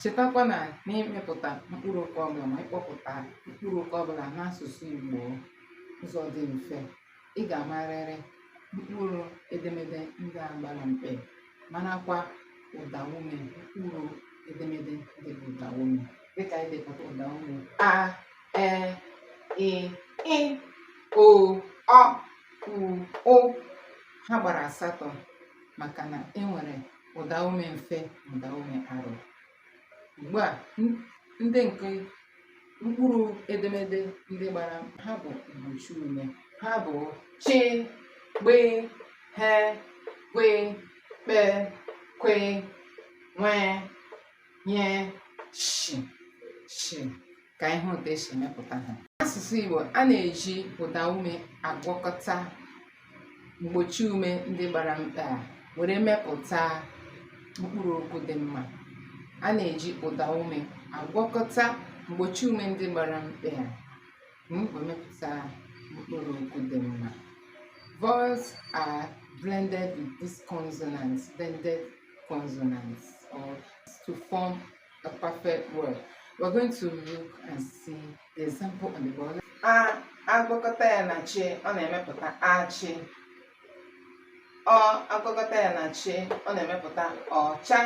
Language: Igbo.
Chetakwa na n'imepụta mkpụrụ okwu ọbụla ma ịkpọpụta mkpụrụ okwu ọbụla n'asụsụ Igbo ụzọ dị mfe, ị ga-amarịrị mkpụrụ edemede ndị a gbara mkpe, marakwa ụdaume mkpụrụ edemede ndị bụ ụdaume. Dịka idepụta ụdaume a, e, ị, o, ọ, ụ. Ha gbara 8 maka na enwere ụdaume mfe na ụdaume arọ. Ugbu a, ndị nke mkpụrụ edemede ndị gbara ha bụ mgbochiume. Ha bụ ch, gb, he, kwe, kpe, kwe, nwe, nye, sh. Ka ihe ụtọ esi emepụta ha. N'asụsụ Igbo, a na-eji ụdaume agwakọta mgbochiume ndị gbara mkpe a were mepụta mkpụrụ okwu dị mma. A na-eji ụdaume agwakọta mgbochiume ndị gbara mkpe a wee mepụta mkpụrụ okwu dị mma. Vowels are blended with these consonants, blended consonants, or to form a perfect word. We're going to look and see the example on the board. A agwakọta ya na chi, ọ na-emepụta achị. Ọ agwakọta ya na chi, ọ na-emepụta ọcha.